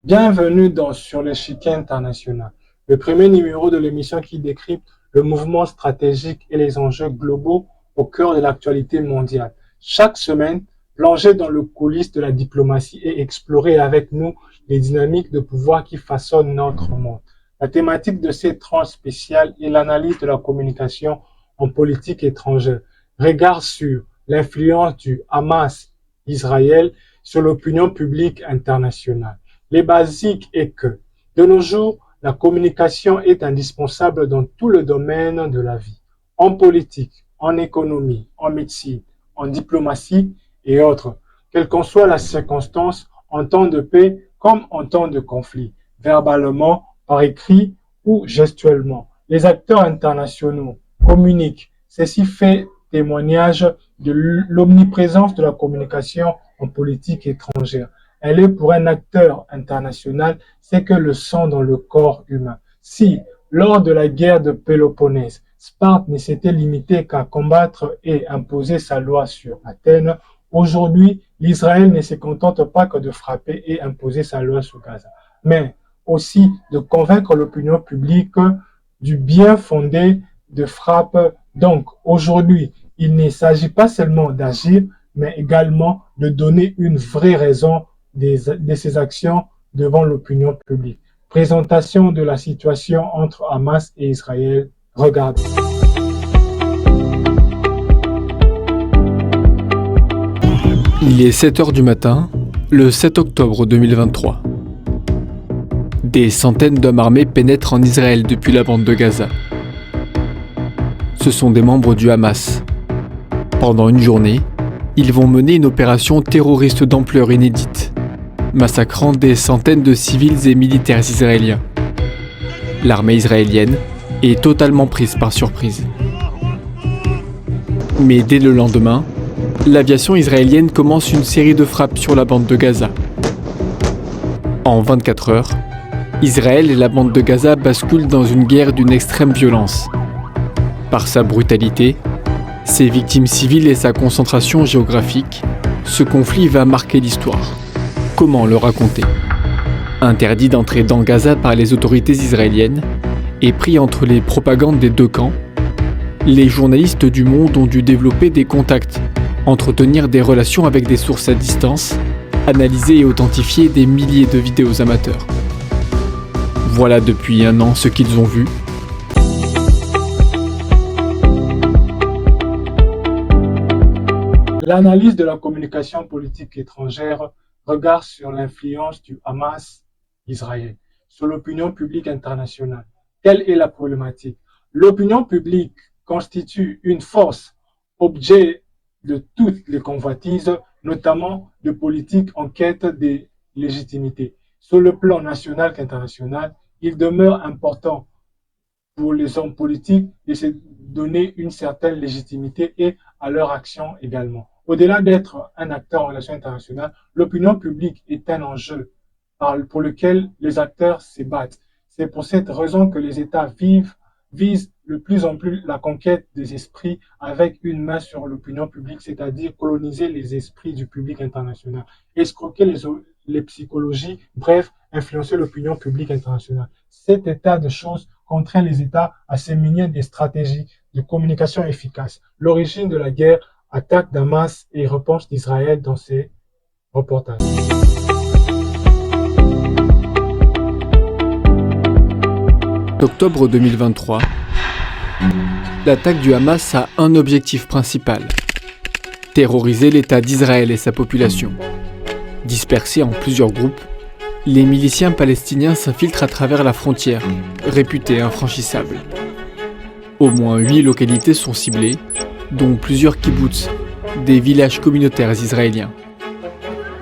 Bienvenue sur l'échiquier international, le premier numéro de l'émission qui décrypte le mouvement stratégique et les enjeux globaux au cœur de l'actualité mondiale. Chaque semaine, plongez dans le coulisses de la diplomatie et explorez avec nous les dynamiques de pouvoir qui façonnent notre monde. La thématique de cette tranche spéciale est l'analyse de la communication en politique étrangère. Regard sur l'influence du Hamas Israël sur l'opinion publique internationale. Les basiques est que, de nos jours, la communication est indispensable dans tout le domaine de la vie, en politique, en économie, en médecine, en diplomatie et autres, quelle qu'en soit la circonstance, en temps de paix comme en temps de conflit, verbalement, par écrit ou gestuellement. Les acteurs internationaux communiquent. Ceci fait témoignage de l'omniprésence de la communication en politique étrangère. Elle est pour un acteur international, c'est que le sang dans le corps humain. Si, lors de la guerre de Péloponnèse, Sparte ne s'était limité qu'à combattre et imposer sa loi sur Athènes, aujourd'hui, l'Israël ne se contente pas que de frapper et imposer sa loi sur Gaza, mais aussi de convaincre l'opinion publique du bien fondé de frappe. Donc, aujourd'hui, il ne s'agit pas seulement d'agir, mais également de donner une vraie raison de ses actions devant l'opinion publique. Présentation de la situation entre Hamas et Israël. Regardez. Il est 7 heures du matin, le 7 octobre 2023. Des centaines d'hommes armés pénètrent en Israël depuis la bande de Gaza. Ce sont des membres du Hamas. Pendant une journée, ils vont mener une opération terroriste d'ampleur inédite, massacrant des centaines de civils et militaires israéliens. L'armée israélienne est totalement prise par surprise. Mais dès le lendemain, l'aviation israélienne commence une série de frappes sur la bande de Gaza. En 24 heures, Israël et la bande de Gaza basculent dans une guerre d'une extrême violence. Par sa brutalité, ses victimes civiles et sa concentration géographique, ce conflit va marquer l'histoire. Comment le raconter ? Interdit d'entrer dans Gaza par les autorités israéliennes et pris entre les propagandes des deux camps, les journalistes du monde ont dû développer des contacts, entretenir des relations avec des sources à distance, analyser et authentifier des milliers de vidéos amateurs. Voilà depuis un an ce qu'ils ont vu. L'analyse de la communication politique étrangère regarde sur l'influence du Hamas Israël sur l'opinion publique internationale. Quelle est la problématique? L'opinion publique constitue une force, objet de toutes les convoitises, notamment de politiques en quête de légitimité. Sur le plan national qu'international, il demeure important pour les hommes politiques de se donner une certaine légitimité et à leur action également. Au-delà d'être un acteur en relations internationales, l'opinion publique est un enjeu pour lequel les acteurs se battent. C'est pour cette raison que les États visent de plus en plus la conquête des esprits avec une main sur l'opinion publique, c'est-à-dire coloniser les esprits du public international, escroquer les psychologies, bref, influencer l'opinion publique internationale. Cet état de choses contraint les États à se munir des stratégies de communication efficaces. L'origine de la guerre, attaque d'Hamas et réponse d'Israël dans ces reportages. Octobre 2023, l'attaque du Hamas a un objectif principal: terroriser l'État d'Israël et sa population. Dispersés en plusieurs groupes, les miliciens palestiniens s'infiltrent à travers la frontière, réputée infranchissable. Au moins 8 localités sont ciblées, dont plusieurs kibboutz, des villages communautaires israéliens.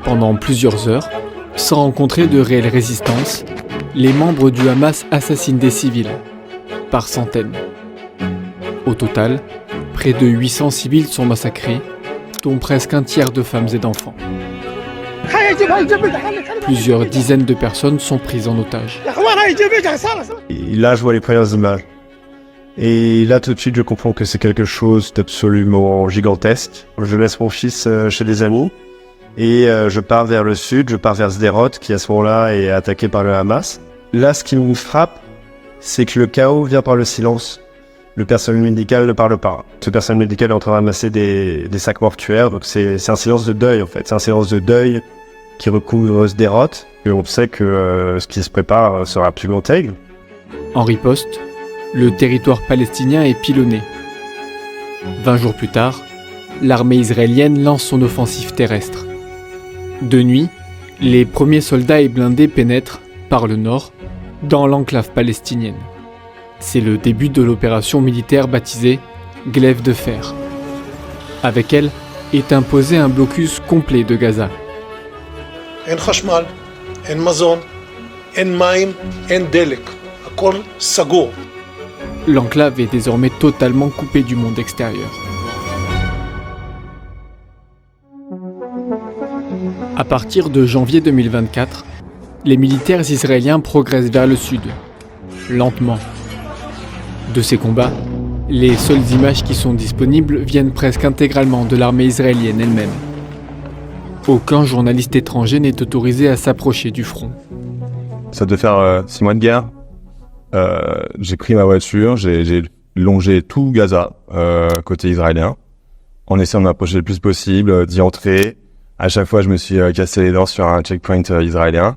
Pendant plusieurs heures, sans rencontrer de réelle résistance, les membres du Hamas assassinent des civils, par centaines. Au total, près de 800 civils sont massacrés, dont presque un tiers de femmes et d'enfants. Plusieurs dizaines de personnes sont prises en otage. Et là, je vois les premières images. Et là, tout de suite, je comprends que c'est quelque chose d'absolument gigantesque. Je laisse mon fils chez des amis. Et je pars vers le sud, je pars vers Sderot, qui à ce moment-là est attaqué par le Hamas. Là, ce qui nous frappe, c'est que le chaos vient par le silence. Le personnel médical ne parle pas. Ce personnel médical est en train de ramasser des sacs mortuaires, donc c'est un silence de deuil en fait. C'est un silence de deuil qui recouvre Sderot, et on sait que ce qui se prépare sera absolument terrible. En riposte, le territoire palestinien est pilonné. 20 jours plus tard, l'armée israélienne lance son offensive terrestre. De nuit, les premiers soldats et blindés pénètrent, par le nord, dans l'enclave palestinienne. C'est le début de l'opération militaire baptisée Glaive de fer. Avec elle est imposé un blocus complet de Gaza. אין חשמל, אין מזון, אין מים, אין דלק. הכל סגור. L'enclave est désormais totalement coupée du monde extérieur. À partir de janvier 2024, les militaires israéliens progressent vers le sud, lentement. De ces combats, les seules images qui sont disponibles viennent presque intégralement de l'armée israélienne elle-même. Aucun journaliste étranger n'est autorisé à s'approcher du front. Ça devait faire 6 mois de guerre. J'ai pris ma voiture, j'ai longé tout Gaza, côté israélien, en essayant de m'approcher le plus possible, d'y entrer. À chaque fois, je me suis cassé les dents sur un checkpoint israélien.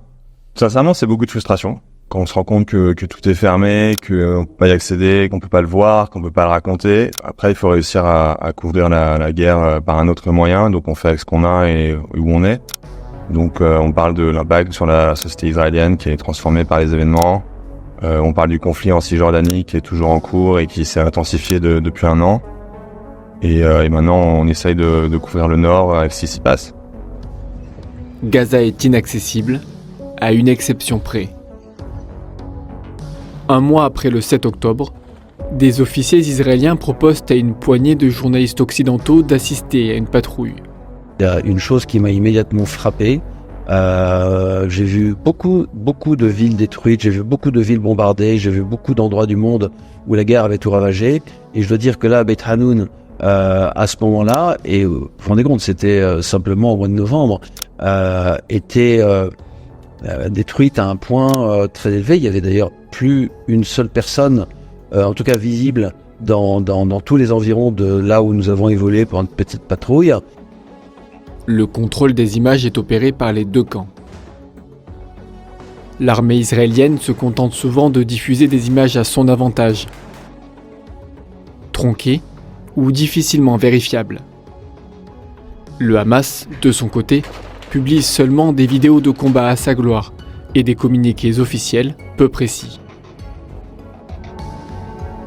Sincèrement, c'est beaucoup de frustration. Quand on se rend compte que tout est fermé, qu'on peut pas y accéder, qu'on peut pas le voir, qu'on peut pas le raconter. Après, il faut réussir à couvrir la guerre par un autre moyen. Donc, on fait avec ce qu'on a et où on est. Donc, on parle de l'impact sur la société israélienne qui est transformée par les événements. On parle du conflit en Cisjordanie qui est toujours en cours et qui s'est intensifié depuis 1 an. Et maintenant, on essaye de couvrir le nord avec ce qui s'y passe. Gaza est inaccessible, à une exception près. 1 mois après le 7 octobre, des officiers israéliens proposent à une poignée de journalistes occidentaux d'assister à une patrouille. Il y a une chose qui m'a immédiatement frappé. J'ai vu beaucoup de villes détruites, j'ai vu beaucoup de villes bombardées, j'ai vu beaucoup d'endroits du monde où la guerre avait tout ravagé. Et je dois dire que là, Beit Hanoun, à ce moment-là, et vous vous rendez compte, c'était simplement au mois de novembre, était détruite à un point très élevé. Il y avait d'ailleurs plus une seule personne, en tout cas visible, dans tous les environs de là où nous avons évolué pour une petite patrouille. Le contrôle des images est opéré par les 2 camps. L'armée israélienne se contente souvent de diffuser des images à son avantage, tronquées ou difficilement vérifiables. Le Hamas, de son côté, publie seulement des vidéos de combat à sa gloire et des communiqués officiels peu précis.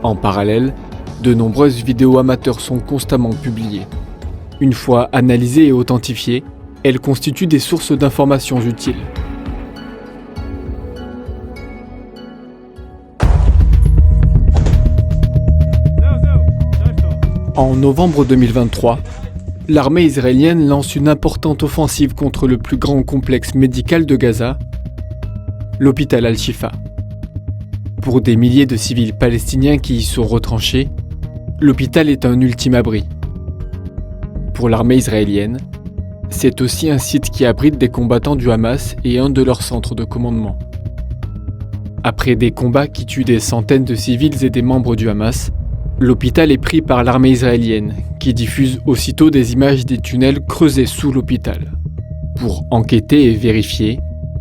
En parallèle, de nombreuses vidéos amateurs sont constamment publiées. Une fois analysées et authentifiées, elles constituent des sources d'informations utiles. En novembre 2023, l'armée israélienne lance une importante offensive contre le plus grand complexe médical de Gaza, l'hôpital Al-Shifa. Pour des milliers de civils palestiniens qui y sont retranchés, l'hôpital est un ultime abri. Pour l'armée israélienne, c'est aussi un site qui abrite des combattants du Hamas et un de leurs centres de commandement. Après des combats qui tuent des centaines de civils et des membres du Hamas, l'hôpital est pris par l'armée israélienne, qui diffuse aussitôt des images des tunnels creusés sous l'hôpital. Pour enquêter et vérifier,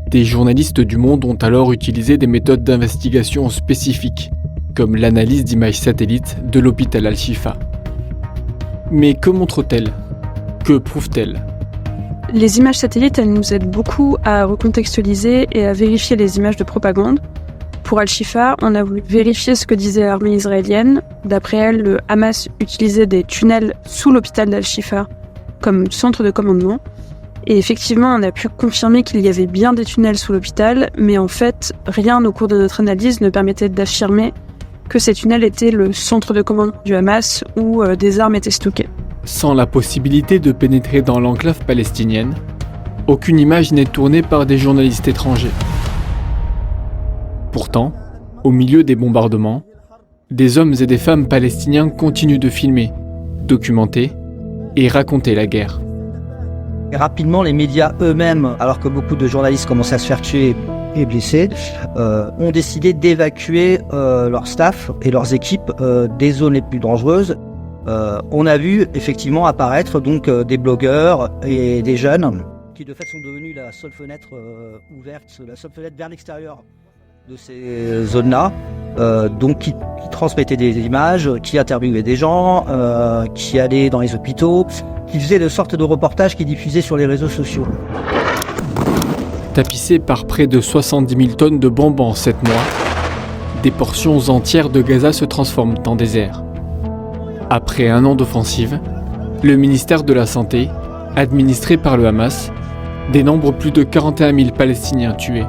des journalistes du monde ont alors utilisé des méthodes d'investigation spécifiques, comme l'analyse d'images satellites de l'hôpital Al-Shifa. Mais que montrent-elles ? Que prouvent-elles ? Les images satellites, elles nous aident beaucoup à recontextualiser et à vérifier les images de propagande. Pour Al-Shifa, on a voulu vérifier ce que disait l'armée israélienne. D'après elle, le Hamas utilisait des tunnels sous l'hôpital d'Al-Shifa comme centre de commandement. Et effectivement, on a pu confirmer qu'il y avait bien des tunnels sous l'hôpital, mais en fait, rien au cours de notre analyse ne permettait d'affirmer que ces tunnels étaient le centre de commandement du Hamas où des armes étaient stockées. Sans la possibilité de pénétrer dans l'enclave palestinienne, aucune image n'est tournée par des journalistes étrangers. Pourtant, au milieu des bombardements, des hommes et des femmes palestiniens continuent de filmer, documenter et raconter la guerre. Et rapidement, les médias eux-mêmes, alors que beaucoup de journalistes commençaient à se faire tuer et blessés, ont décidé d'évacuer leur staff et leurs équipes des zones les plus dangereuses. On a vu effectivement apparaître donc des blogueurs et des jeunes qui de fait sont devenus la seule fenêtre ouverte, la seule fenêtre vers l'extérieur de ces zones-là, donc qui transmettaient des images, qui interviewaient des gens, qui allaient dans les hôpitaux, qui faisaient de sortes de reportages qui diffusaient sur les réseaux sociaux. Tapissés par près de 70 000 tonnes de bombes en 7 mois, des portions entières de Gaza se transforment en désert. Après un an d'offensive, le ministère de la Santé, administré par le Hamas, dénombre plus de 41 000 Palestiniens tués.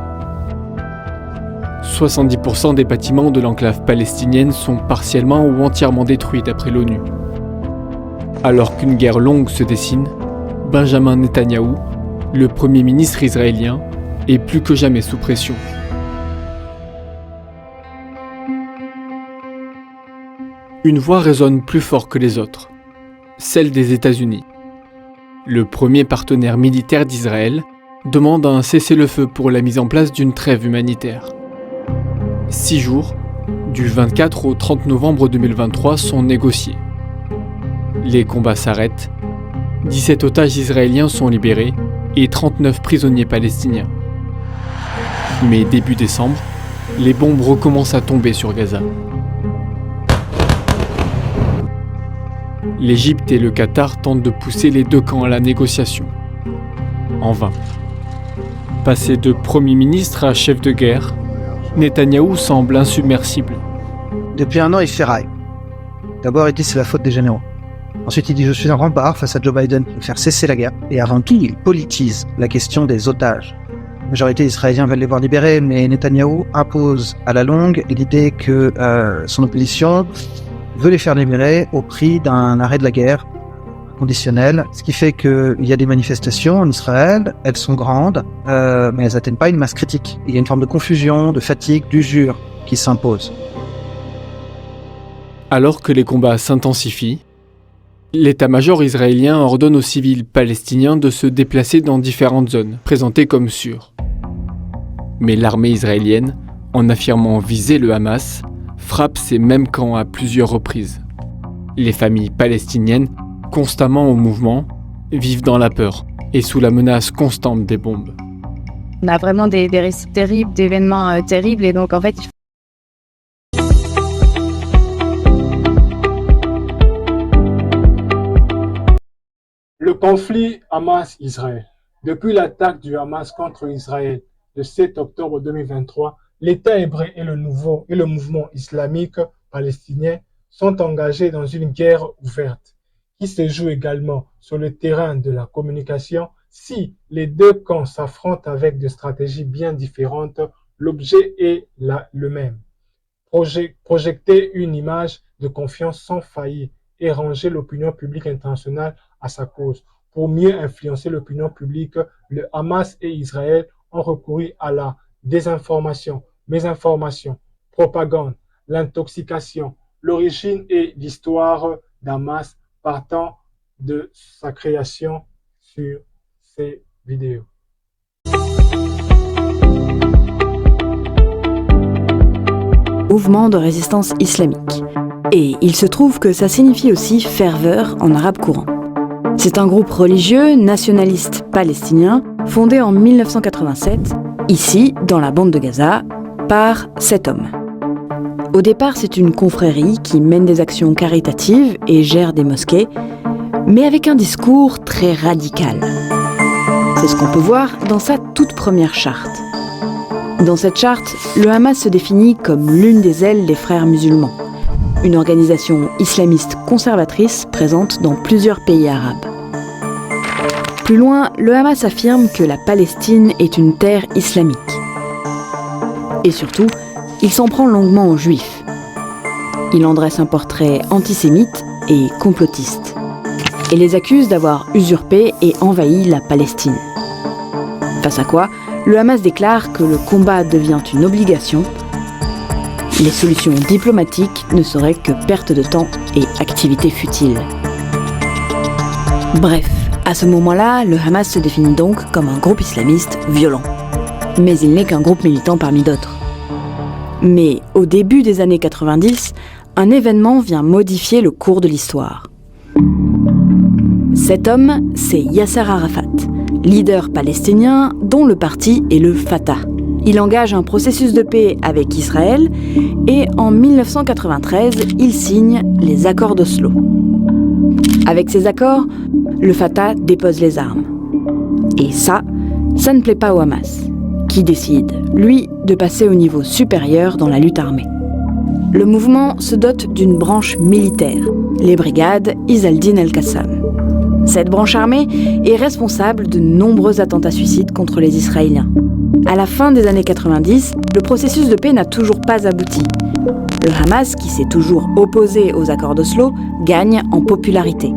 70% des bâtiments de l'enclave palestinienne sont partiellement ou entièrement détruits d'après l'ONU. Alors qu'une guerre longue se dessine, Benjamin Netanyahou, le premier ministre israélien, est plus que jamais sous pression. Une voix résonne plus fort que les autres, celle des États-Unis. Le premier partenaire militaire d'Israël demande un cessez-le-feu pour la mise en place d'une trêve humanitaire. 6 jours, du 24 au 30 novembre 2023, sont négociés. Les combats s'arrêtent, 17 otages israéliens sont libérés et 39 prisonniers palestiniens. Mais début décembre, les bombes recommencent à tomber sur Gaza. L'Égypte et le Qatar tentent de pousser les deux camps à la négociation. En vain. Passé de Premier ministre à chef de guerre, Netanyahou semble insubmersible. Depuis un an, il ferraille. D'abord, il dit c'est la faute des généraux. Ensuite, il dit je suis un rempart face à Joe Biden pour faire cesser la guerre. Et avant tout, il politise la question des otages. La majorité des Israéliens veulent les voir libérés, mais Netanyahou impose à la longue l'idée que son opposition veut les faire libérer au prix d'un arrêt de la guerre conditionnel, ce qui fait qu'il y a des manifestations en Israël, elles sont grandes, mais elles n'atteignent pas une masse critique. Il y a une forme de confusion, de fatigue, d'usure qui s'impose. Alors que les combats s'intensifient, l'état-major israélien ordonne aux civils palestiniens de se déplacer dans différentes zones, présentées comme sûres. Mais l'armée israélienne, en affirmant viser le Hamas, frappe ces mêmes camps à plusieurs reprises. Les familles palestiniennes, constamment au mouvement, vivent dans la peur et sous la menace constante des bombes. On a vraiment des récits terribles, d'événements terribles, et donc en fait... Le conflit Hamas-Israël. Depuis l'attaque du Hamas contre Israël le 7 octobre 2023, l'État hébreu et le mouvement islamique palestinien sont engagés dans une guerre ouverte qui se joue également sur le terrain de la communication. Si les deux camps s'affrontent avec des stratégies bien différentes, l'objet est le même. Projeter une image de confiance sans faillir et ranger l'opinion publique internationale à sa cause. Pour mieux influencer l'opinion publique, le Hamas et Israël ont recouru à la désinformation, mésinformation, propagande, l'intoxication, l'origine et l'histoire d'Hamas partant de sa création sur ces vidéos. Mouvement de résistance islamique. Et il se trouve que ça signifie aussi ferveur en arabe courant. C'est un groupe religieux nationaliste palestinien fondé en 1987, ici, dans la bande de Gaza, par 7 hommes. Au départ, c'est une confrérie qui mène des actions caritatives et gère des mosquées, mais avec un discours très radical. C'est ce qu'on peut voir dans sa toute première charte. Dans cette charte, le Hamas se définit comme l'une des ailes des frères musulmans, une organisation islamiste conservatrice présente dans plusieurs pays arabes. Plus loin, le Hamas affirme que la Palestine est une terre islamique. Et surtout, il s'en prend longuement aux Juifs. Il en dresse un portrait antisémite et complotiste, et les accuse d'avoir usurpé et envahi la Palestine. Face à quoi, le Hamas déclare que le combat devient une obligation. Les solutions diplomatiques ne seraient que perte de temps et activité futile. Bref, À ce moment-là, le Hamas se définit donc comme un groupe islamiste violent. Mais il n'est qu'un groupe militant parmi d'autres. Mais au début des années 90, un événement vient modifier le cours de l'histoire. Cet homme, c'est Yasser Arafat, leader palestinien dont le parti est le Fatah. Il engage un processus de paix avec Israël et en 1993, il signe les accords d'Oslo. Avec ces accords, le Fatah dépose les armes. Et ça ne plaît pas au Hamas, qui décide, lui, de passer au niveau supérieur dans la lutte armée. Le mouvement se dote d'une branche militaire, les brigades Izz al-Din al-Qassam. Cette branche armée est responsable de nombreux attentats suicides contre les Israéliens. À la fin des années 90, le processus de paix n'a toujours pas abouti. Le Hamas, qui s'est toujours opposé aux accords d'Oslo, gagne en popularité.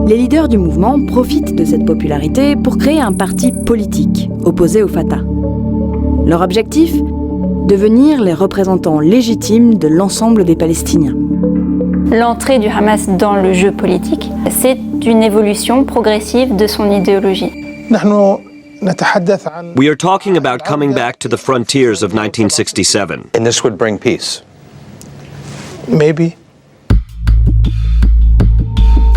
Les leaders du mouvement profitent de cette popularité pour créer un parti politique opposé au Fatah. Leur objectif ? Devenir les représentants légitimes de l'ensemble des Palestiniens. L'entrée du Hamas dans le jeu politique, c'est une évolution progressive de son idéologie. We are talking about coming back to the frontiers of 1967. And this would bring peace. Maybe.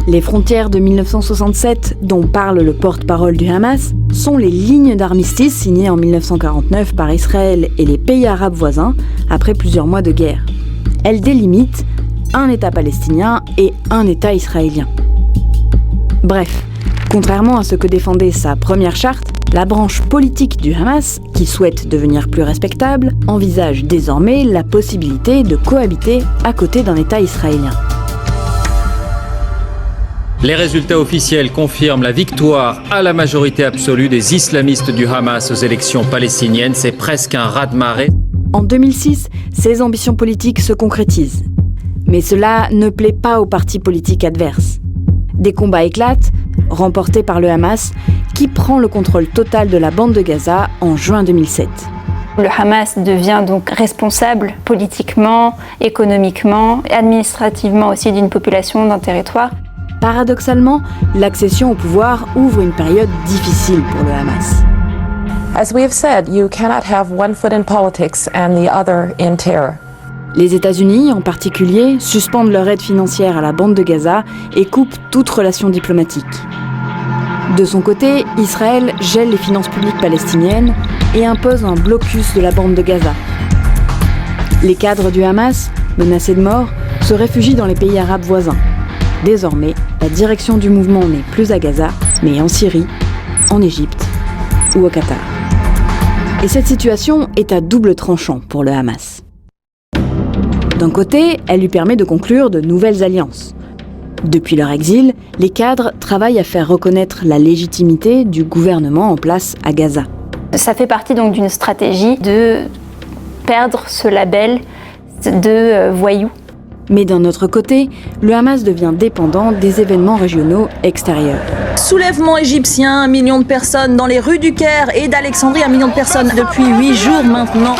Les frontières de 1967, dont parle le porte-parole du Hamas, sont les lignes d'armistice signées en 1949 par Israël et les pays arabes voisins après plusieurs mois de guerre. Elles délimitent un État palestinien et un État israélien. Bref, contrairement à ce que défendait sa première charte, la branche politique du Hamas, qui souhaite devenir plus respectable, envisage désormais la possibilité de cohabiter à côté d'un État israélien. Les résultats officiels confirment la victoire à la majorité absolue des islamistes du Hamas aux élections palestiniennes. C'est presque un raz-de-marée. En 2006, ces ambitions politiques se concrétisent. Mais cela ne plaît pas aux partis politiques adverses. Des combats éclatent, remportés par le Hamas, qui prend le contrôle total de la bande de Gaza en juin 2007. Le Hamas devient donc responsable politiquement, économiquement, administrativement aussi d'une population, d'un territoire. Paradoxalement, l'accession au pouvoir ouvre une période difficile pour le Hamas. As we have said, you cannot have one foot in politics and the other in terror. Les États-Unis, en particulier, suspendent leur aide financière à la bande de Gaza et coupent toute relation diplomatique. De son côté, Israël gèle les finances publiques palestiniennes et impose un blocus de la bande de Gaza. Les cadres du Hamas, menacés de mort, se réfugient dans les pays arabes voisins. Désormais, la direction du mouvement n'est plus à Gaza, mais en Syrie, en Égypte ou au Qatar. Et cette situation est à double tranchant pour le Hamas. D'un côté, elle lui permet de conclure de nouvelles alliances. Depuis leur exil, les cadres travaillent à faire reconnaître la légitimité du gouvernement en place à Gaza. Ça fait partie donc d'une stratégie de perdre ce label de voyous. Mais d'un autre côté, le Hamas devient dépendant des événements régionaux extérieurs. Soulèvement égyptien, 1 million de personnes dans les rues du Caire et d'Alexandrie, 1 million de personnes depuis 8 jours maintenant.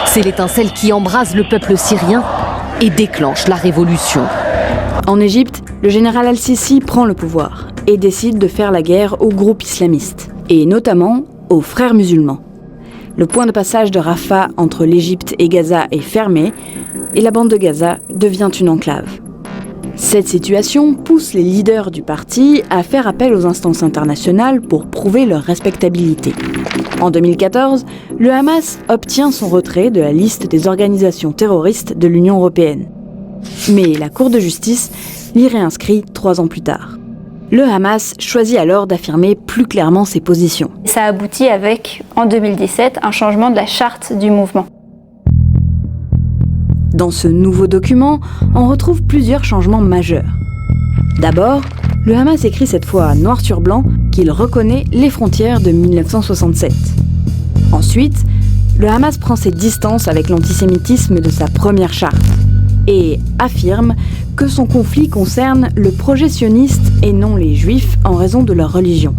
C'est l'étincelle qui embrase le peuple syrien et déclenche la révolution. En Égypte, le général al-Sisi prend le pouvoir et décide de faire la guerre aux groupes islamistes, et notamment aux frères musulmans. Le point de passage de Rafah entre l'Égypte et Gaza est fermé, et la bande de Gaza devient une enclave. Cette situation pousse les leaders du parti à faire appel aux instances internationales pour prouver leur respectabilité. En 2014, le Hamas obtient son retrait de la liste des organisations terroristes de l'Union européenne. Mais la Cour de justice l'y réinscrit 3 ans plus tard. Le Hamas choisit alors d'affirmer plus clairement ses positions. Ça aboutit avec, en 2017, un changement de la charte du mouvement. Dans ce nouveau document, on retrouve plusieurs changements majeurs. D'abord, le Hamas écrit cette fois noir sur blanc qu'il reconnaît les frontières de 1967. Ensuite, le Hamas prend ses distances avec l'antisémitisme de sa première charte et affirme que son conflit concerne le projet sioniste et non les juifs en raison de leur religion.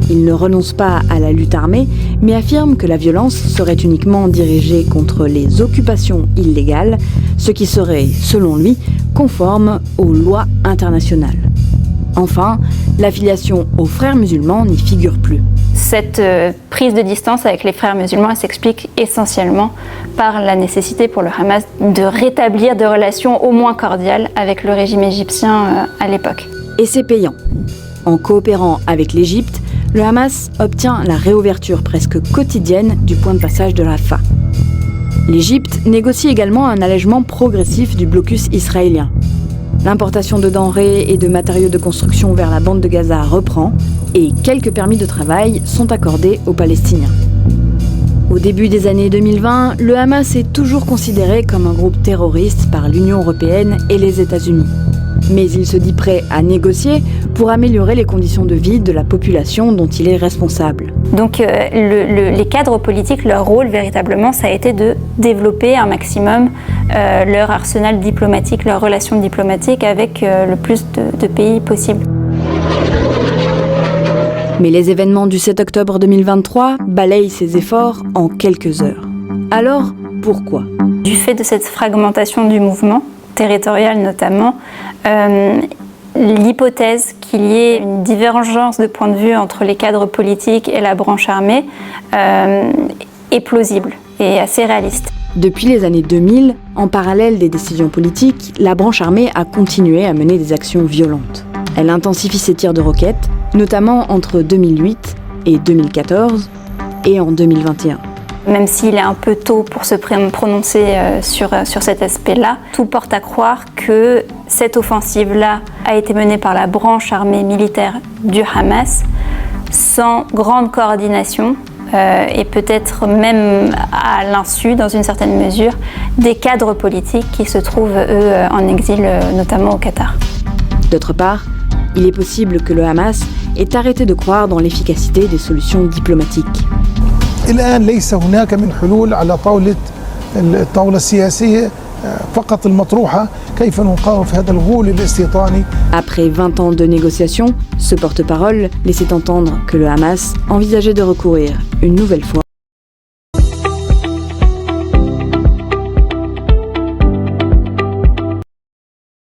Il ne renonce pas à la lutte armée, mais affirme que la violence serait uniquement dirigée contre les occupations illégales, ce qui serait, selon lui, conforme aux lois internationales. Enfin, l'affiliation aux frères musulmans n'y figure plus. Cette prise de distance avec les frères musulmans s'explique essentiellement par la nécessité pour le Hamas de rétablir des relations au moins cordiales avec le régime égyptien à l'époque. Et c'est payant. En coopérant avec l'Égypte, le Hamas obtient la réouverture presque quotidienne du point de passage de Rafah. L'Égypte négocie également un allègement progressif du blocus israélien. L'importation de denrées et de matériaux de construction vers la bande de Gaza reprend et quelques permis de travail sont accordés aux Palestiniens. Au début des années 2020, le Hamas est toujours considéré comme un groupe terroriste par l'Union européenne et les États-Unis. Mais il se dit prêt à négocier pour améliorer les conditions de vie de la population dont il est responsable. Donc les cadres politiques, leur rôle véritablement, ça a été de développer un maximum leur arsenal diplomatique, leurs relations diplomatiques avec le plus de pays possible. Mais les événements du 7 octobre 2023 balayent ces efforts en quelques heures. Alors, pourquoi ? Du fait de cette fragmentation du mouvement, territorial notamment, l'hypothèse qu'il y ait une divergence de point de vue entre les cadres politiques et la branche armée est plausible et assez réaliste. Depuis les années 2000, en parallèle des décisions politiques, la branche armée a continué à mener des actions violentes. Elle intensifie ses tirs de roquettes, notamment entre 2008 et 2014 et en 2021. Même s'il est un peu tôt pour se prononcer sur cet aspect-là, tout porte à croire que cette offensive-là a été menée par la branche armée militaire du Hamas sans grande coordination et peut-être même à l'insu, dans une certaine mesure, des cadres politiques qui se trouvent, eux, en exil, notamment au Qatar. D'autre part, il est possible que le Hamas ait arrêté de croire dans l'efficacité des solutions diplomatiques. الآن ليس هناك من حلول على الطاولة السياسية فقط المطروحة كيف نقاوم في هذا الغول الاستيطاني. Après 20 ans de négociations, ce porte-parole laissait entendre que le Hamas envisageait de recourir une nouvelle fois.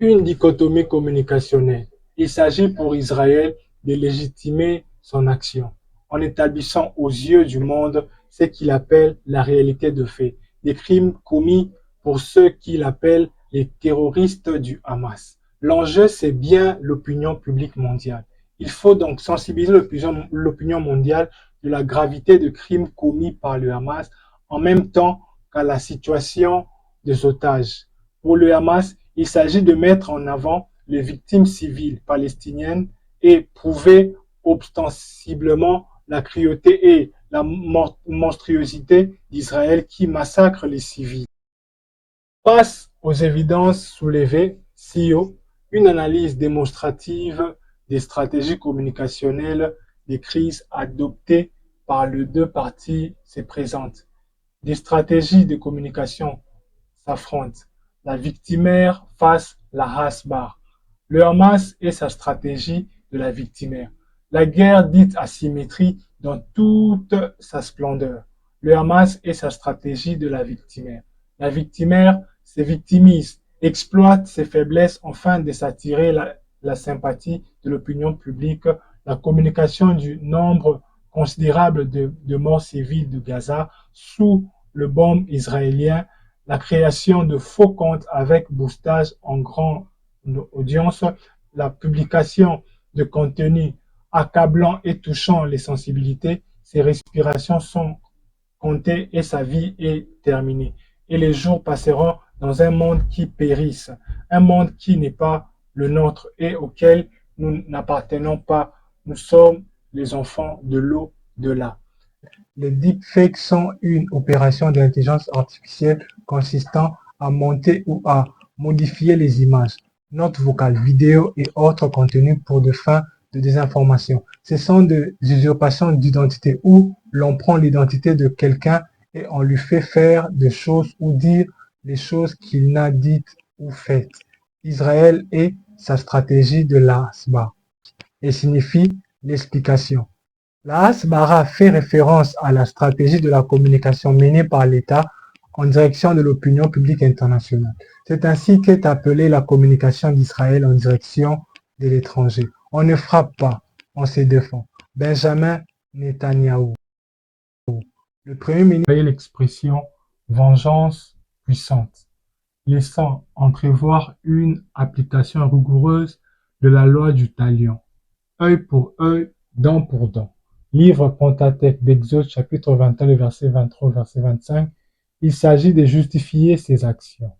Une dichotomie communicationnelle. Il s'agit pour Israël de légitimer son action en établissant aux yeux du monde ce qu'il appelle la réalité de fait, des crimes commis pour ceux qu'il appelle les terroristes du Hamas. L'enjeu, c'est bien l'opinion publique mondiale. Il faut donc sensibiliser l'opinion mondiale de la gravité de crimes commis par le Hamas en même temps qu'à la situation des otages. Pour le Hamas, il s'agit de mettre en avant les victimes civiles palestiniennes et prouver ostensiblement la cruauté et la monstruosité d'Israël qui massacre les civils. Face aux évidences soulevées ci-haut, une analyse démonstrative des stratégies communicationnelles des crises adoptées par les deux parties se présente. Des stratégies de communication s'affrontent. La victimaire face la Hasbar. Le Hamas et sa stratégie de la victimaire. La guerre dite asymétrie dans toute sa splendeur. Le Hamas et sa stratégie de la victimaire. La victimaire se victimise, exploite ses faiblesses afin de s'attirer la sympathie de l'opinion publique, la communication du nombre considérable de morts civiles de Gaza sous le bombe israélien, la création de faux comptes avec boostage en grande audience, la publication de contenu accablant et touchant les sensibilités, ses respirations sont comptées et sa vie est terminée. Et les jours passeront dans un monde qui périsse, un monde qui n'est pas le nôtre et auquel nous n'appartenons pas. Nous sommes les enfants de l'au-delà. Les deepfakes sont une opération d'intelligence artificielle consistant à monter ou à modifier les images, notes vocales, vidéos et autres contenus pour des fins de désinformation. Ce sont des usurpations d'identité où l'on prend l'identité de quelqu'un et on lui fait faire des choses ou dire les choses qu'il n'a dites ou faites. Israël et sa stratégie de la Hasbara et signifie l'explication. La Hasbara fait référence à la stratégie de la communication menée par l'État en direction de l'opinion publique internationale. C'est ainsi qu'est appelée la communication d'Israël en direction de l'étranger. On ne frappe pas, on se défend. Benjamin Netanyahou. Le Premier ministre a eu l'expression vengeance puissante, laissant entrevoir une application rigoureuse de la loi du talion. Œil pour œil, dent pour dent. Livre Pentateuque d'Exode, chapitre 21, le verset 23 au verset 25. Il s'agit de justifier ses actions.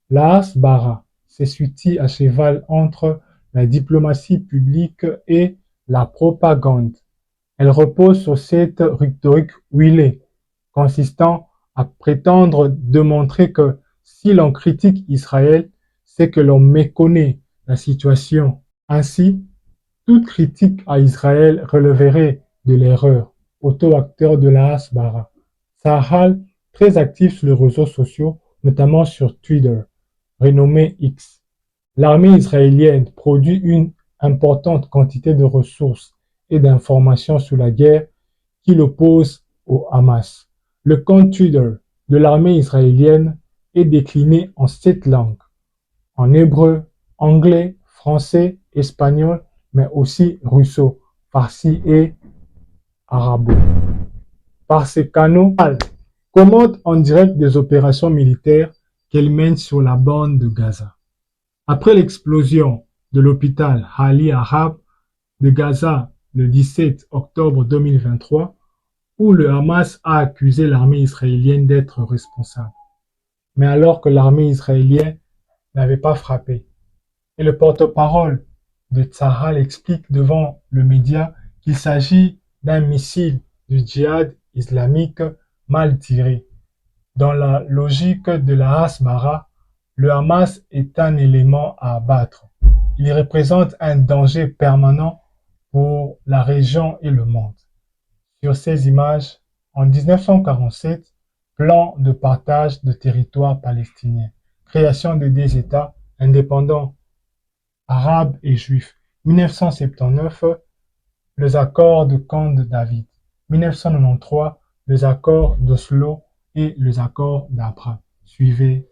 La Hasbara, c'est ce outil à cheval entre la diplomatie publique et la propagande. Elle repose sur cette rhétorique huilée, consistant à prétendre démontrer que si l'on critique Israël, c'est que l'on méconnaît la situation. Ainsi, toute critique à Israël relèverait de l'erreur. Auto-acteur de la Hasbara. Sahal, très actif sur les réseaux sociaux, notamment sur Twitter, renommé X. L'armée israélienne produit une importante quantité de ressources et d'informations sur la guerre qui l'oppose au Hamas. Le compte Twitter de l'armée israélienne est décliné en 7 langues, en hébreu, anglais, français, espagnol, mais aussi russo, farsi et arabo. Par ces canaux, commente en direct des opérations militaires qu'elle mène sur la bande de Gaza. Après l'explosion de l'hôpital Ali Arab de Gaza le 17 octobre 2023, où le Hamas a accusé l'armée israélienne d'être responsable. Mais alors que l'armée israélienne n'avait pas frappé. Et le porte-parole de Tzahal explique devant le média qu'il s'agit d'un missile du djihad islamique mal tiré. Dans la logique de la Hasbara, le Hamas est un élément à abattre. Il représente un danger permanent pour la région et le monde. Sur ces images, en 1947, plan de partage de territoire palestinien, création de deux États indépendants, arabes et juifs. 1979, les accords de Camp de David. 1993, les accords d'Oslo et les accords d'Abraham. Suivez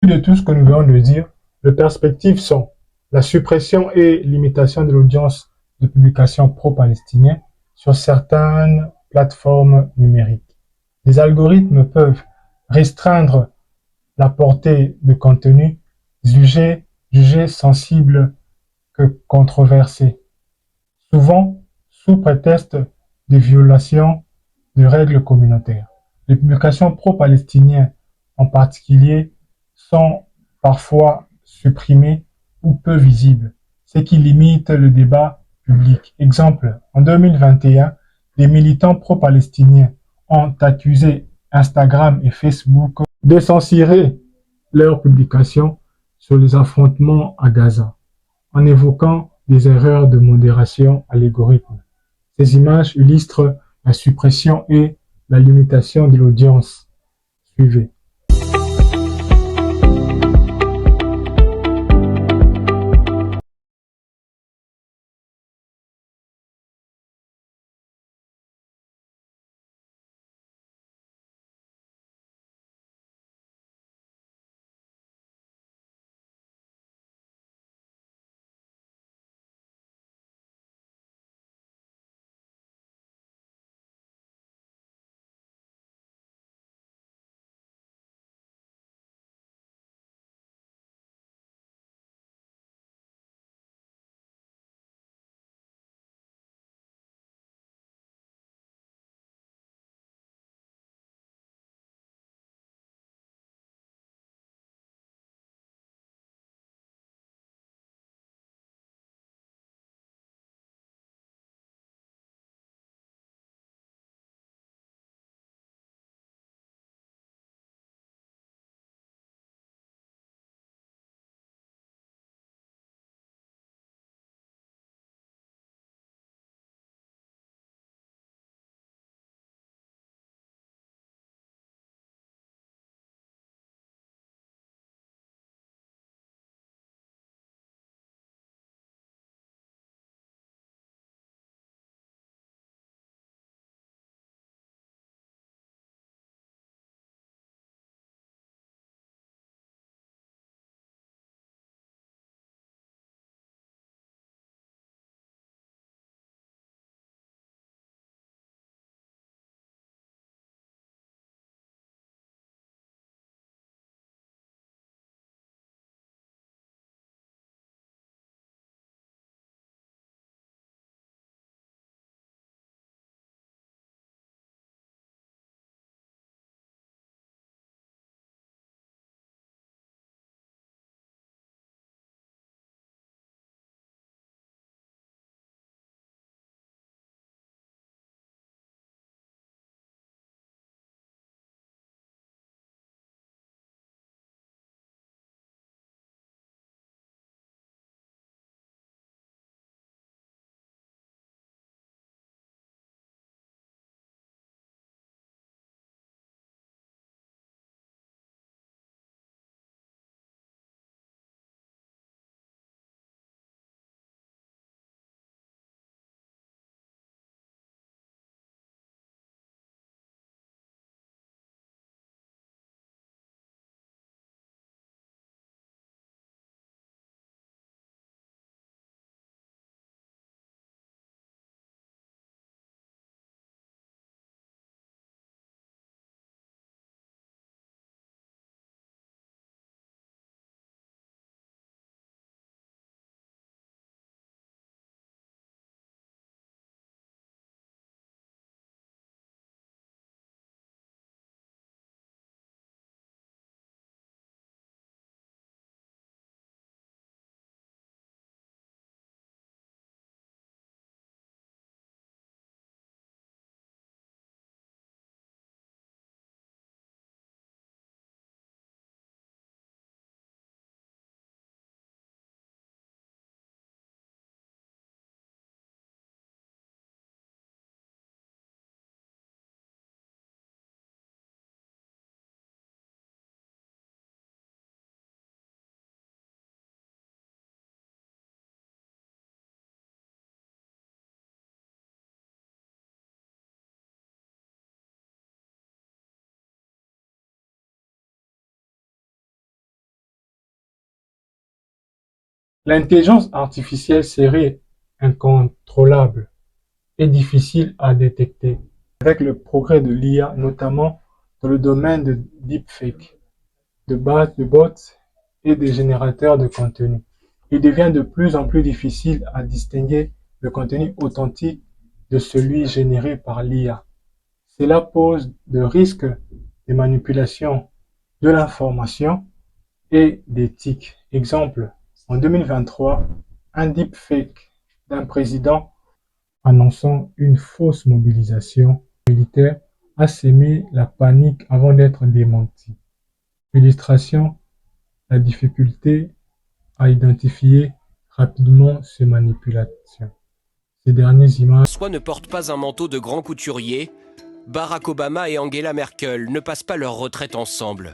De tout ce que nous venons de dire, les perspectives sont la suppression et limitation de l'audience de publication pro-palestinien sur certaines plateformes numériques. Les algorithmes peuvent restreindre la portée de contenu jugé sensible que controversé, souvent sous prétexte de violation de règles communautaires. Les publications pro-palestiniennes en particulier sont parfois supprimées ou peu visibles, ce qui limite le débat public. Exemple, en 2021, des militants pro-palestiniens ont accusé Instagram et Facebook de censurer leurs publications sur les affrontements à Gaza, en évoquant des erreurs de modération à l'algorithme. Ces images illustrent la suppression et la limitation de l'audience. Suivez. L'intelligence artificielle serait incontrôlable et difficile à détecter. Avec le progrès de l'IA, notamment dans le domaine de deepfake, de bots et des générateurs de contenu, il devient de plus en plus difficile à distinguer le contenu authentique de celui généré par l'IA. Cela pose de risques de manipulation de l'information et d'éthique. Exemple, en 2023, un deepfake d'un président annonçant une fausse mobilisation militaire a sémé la panique avant d'être démenti. Illustration, la difficulté à identifier rapidement ces manipulations. Ces dernières images Soit ne portent pas un manteau de grand couturier, Barack Obama et Angela Merkel ne passent pas leur retraite ensemble.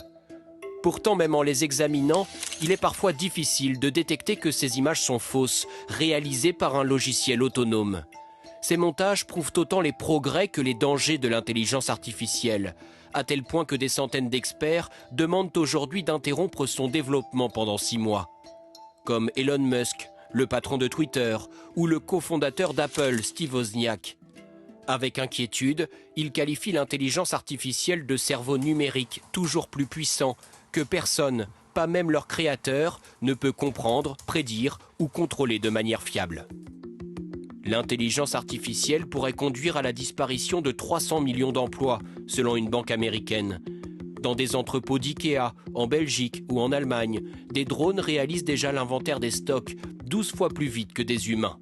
Pourtant, même en les examinant, il est parfois difficile de détecter que ces images sont fausses, réalisées par un logiciel autonome. Ces montages prouvent autant les progrès que les dangers de l'intelligence artificielle, à tel point que des centaines d'experts demandent aujourd'hui d'interrompre son développement pendant 6 mois. Comme Elon Musk, le patron de Twitter, ou le cofondateur d'Apple, Steve Wozniak. Avec inquiétude, il qualifie l'intelligence artificielle de cerveau numérique toujours plus puissant que personne, pas même leur créateur, ne peut comprendre, prédire ou contrôler de manière fiable. L'intelligence artificielle pourrait conduire à la disparition de 300 millions d'emplois, selon une banque américaine. Dans des entrepôts d'IKEA, en Belgique ou en Allemagne, des drones réalisent déjà l'inventaire des stocks 12 fois plus vite que des humains.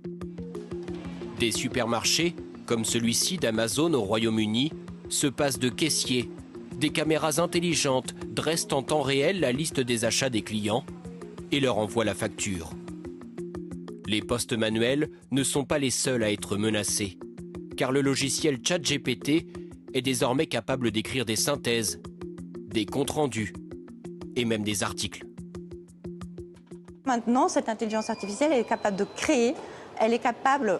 Des supermarchés, comme celui-ci d'Amazon au Royaume-Uni, se passent de caissiers. Des caméras intelligentes dressent en temps réel la liste des achats des clients et leur envoient la facture. Les postes manuels ne sont pas les seuls à être menacés, car le logiciel ChatGPT est désormais capable d'écrire des synthèses, des comptes rendus et même des articles. Maintenant, cette intelligence artificielle, elle est capable de créer, elle est capable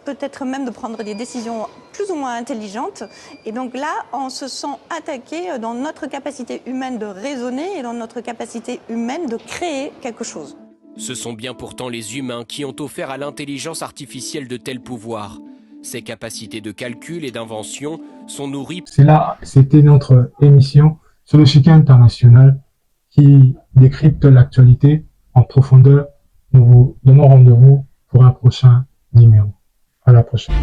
peut-être même de prendre des décisions plus ou moins intelligentes. Et donc là, on se sent attaqué dans notre capacité humaine de raisonner et dans notre capacité humaine de créer quelque chose. Ce sont bien pourtant les humains qui ont offert à l'intelligence artificielle de tels pouvoirs. Ses capacités de calcul et d'invention sont nourries... C'était notre émission sur le Chiquet International qui décrypte l'actualité en profondeur. Nous vous donnons rendez-vous pour un prochain numéro. À la prochaine.